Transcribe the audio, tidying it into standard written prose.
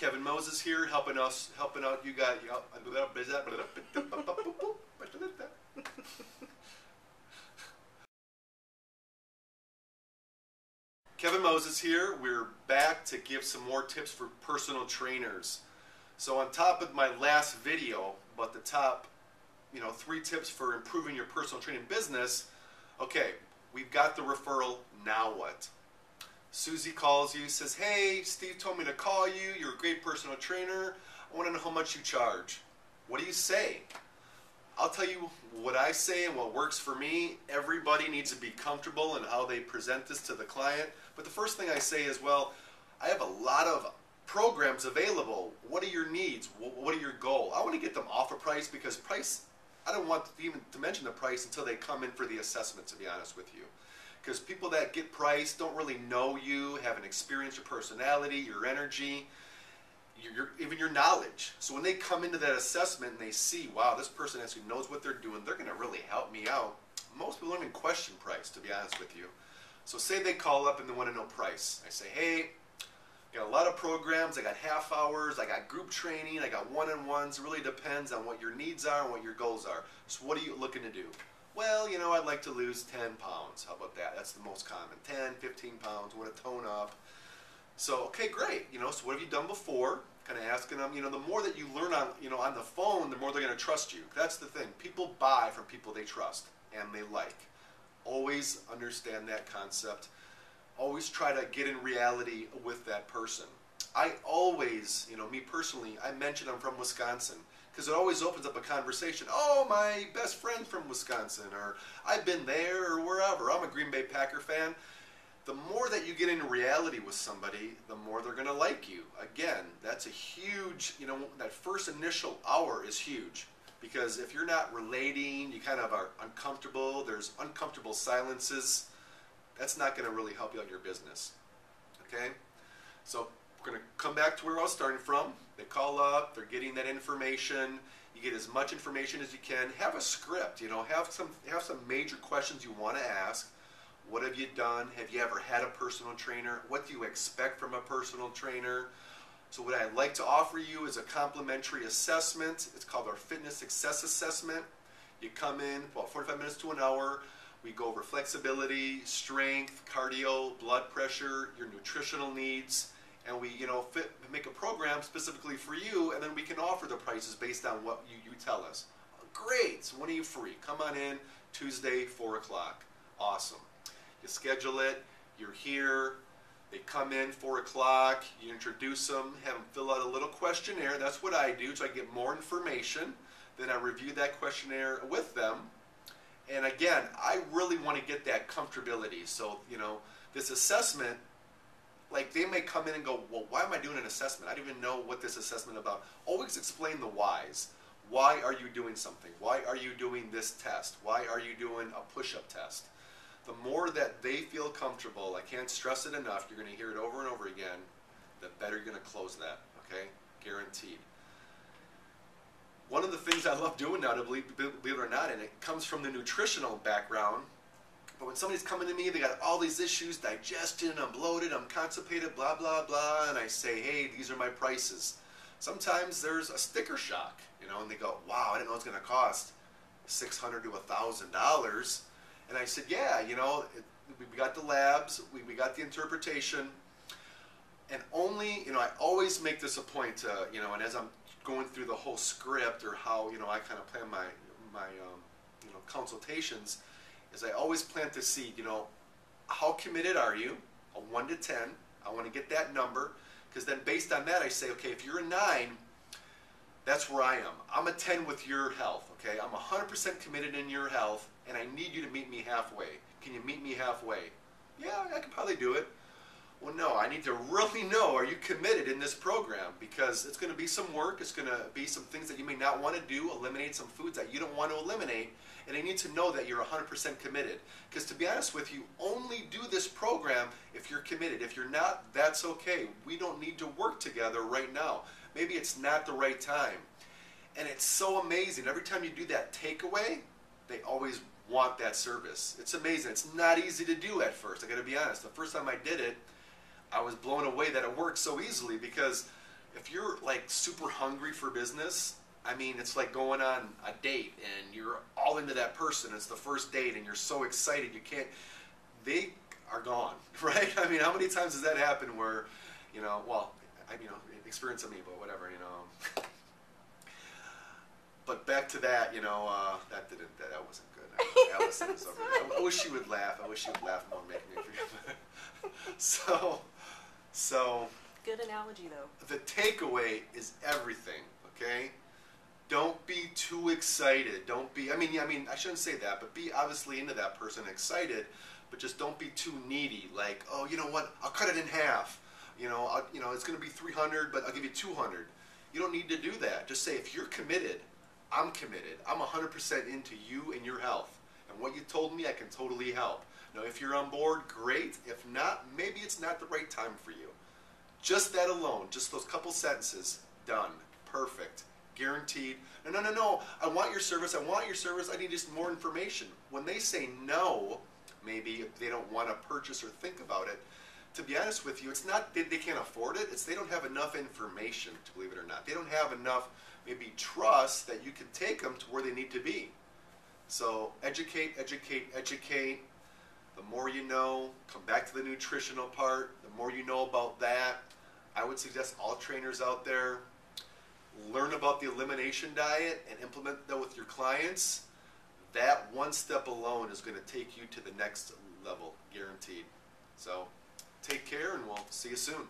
Kevin Moses here, helping out you guys. Kevin Moses here. We're back to give some more tips for personal trainers. So on top of my last video about the top, 3 tips for improving your personal training business, okay, we've got the referral. Now what? Susie calls you, says, hey, Steve told me to call you. You're a great personal trainer. I want to know how much you charge. What do you say? I'll tell you what I say and what works for me. Everybody needs to be comfortable in how they present this to the client. But the first thing I say is, well, I have a lot of programs available. What are your needs? What are your goals? I want to get them off a price, because price, I don't want even to mention the price until they come in for the assessment, to be honest with you. Because people that get priced don't really know you, haven't experienced your personality, your energy, even your knowledge. So when they come into that assessment and they see, wow, this person actually knows what they're doing, they're going to really help me out. Most people don't even question price, to be honest with you. So say they call up and they want to know price. I say, hey, I got a lot of programs, I got half hours, I got group training, I got one-on-ones. It really depends on what your needs are and what your goals are. So what are you looking to do? Well, I'd like to lose 10 pounds. How about that? That's the most common. 10, 15 pounds, want to tone up. So, okay, great. So what have you done before? Kind of asking them, the more that you learn on, on the phone, the more they're going to trust you. That's the thing. People buy from people they trust and they like. Always understand that concept. Always try to get in reality with that person. I always, me personally, I mention I'm from Wisconsin, because it always opens up a conversation. Oh, my best friend's from Wisconsin, or I've been there, or wherever. I'm a Green Bay Packer fan. The more that you get into reality with somebody, the more they're going to like you. Again, that's a huge, that first initial hour is huge. Because if you're not relating, you kind of are uncomfortable, there's uncomfortable silences, that's not going to really help you out in your business. Okay? So we're going to come back to where I was starting from. They call up, they're getting that information. You get as much information as you can. Have a script, have some major questions you want to ask. What have you done? Have you ever had a personal trainer? What do you expect from a personal trainer? So what I'd like to offer you is a complimentary assessment. It's called our Fitness Success Assessment. You come in about 45 minutes to an hour. We go over flexibility, strength, cardio, blood pressure, your nutritional needs, and we make a program specifically for you, and then we can offer the prices based on what you tell us. Great, so when are you free? Come on in, Tuesday, 4 o'clock. Awesome. You schedule it, you're here, they come in 4 o'clock, you introduce them, have them fill out a little questionnaire. That's what I do, so I get more information. Then I review that questionnaire with them. And again, I really want to get that comfortability. So, this assessment, like they may come in and go, well, why am I doing an assessment? I don't even know what this assessment is about. Always explain the whys. Why are you doing something? Why are you doing this test? Why are you doing a push-up test? The more that they feel comfortable, I can't stress it enough, you're going to hear it over and over again, the better you're going to close that, okay? Guaranteed. One of the things I love doing now, to believe it or not, and it comes from the nutritional background, but when somebody's coming to me, they got all these issues, digestion, I'm bloated, I'm constipated, blah, blah, blah, and I say, hey, these are my prices. Sometimes there's a sticker shock, and they go, wow, I didn't know it was going to cost $600 to $1,000. And I said, yeah, we got the labs, we got the interpretation, and only, I always make this a point to, and as I'm going through the whole script, or how, I kind of plan my consultations, is I always plant the seed, how committed are you? A 1 to 10, I want to get that number, because then based on that I say, okay, if you're a 9, that's where I am. I'm a 10 with your health, okay? I'm 100% committed in your health, and I need you to meet me halfway. Can you meet me halfway? Yeah, I can probably do it. Well, no, I need to really know, are you committed in this program? Because it's going to be some work, it's going to be some things that you may not want to do, eliminate some foods that you don't want to eliminate, and I need to know that you're 100% committed. Because to be honest with you, only do this program if you're committed. If you're not, that's okay. We don't need to work together right now. Maybe it's not the right time. And it's so amazing. Every time you do that takeaway, they always want that service. It's amazing. It's not easy to do at first. I got to be honest. The first time I did it, I was blown away that it worked so easily, because if you're like super hungry for business, I mean, it's like going on a date and you're all into that person. It's the first date and you're so excited you can't. They are gone, right? I mean, how many times does that happen where, well, experience of me, but whatever, But back to that, that wasn't good. Allison is over there. I wish she would laugh. I wish she would laugh more, make me feel. So. Good analogy, though. The takeaway is everything. Okay. Don't be too excited. Don't be. I mean, I shouldn't say that, but be obviously into that person, excited, but just don't be too needy. Like, oh, you know what? I'll cut it in half. It's going to be 300, but I'll give you 200. You don't need to do that. Just say, if you're committed, I'm committed. I'm 100% into you and your health. And what you told me, I can totally help. Now, if you're on board, great. If not, maybe it's not the right time for you. Just that alone, just those couple sentences, done. Perfect. Guaranteed. No. I want your service. I need just more information. When they say no, maybe if they don't want to purchase or think about it, to be honest with you, it's not they can't afford it. It's they don't have enough information, to believe it or not. They don't have enough, maybe, trust that you can take them to where they need to be. So educate. The more you know, come back to the nutritional part. The more you know about that, I would suggest all trainers out there learn about the elimination diet and implement that with your clients. That one step alone is going to take you to the next level, guaranteed. So take care, and we'll see you soon.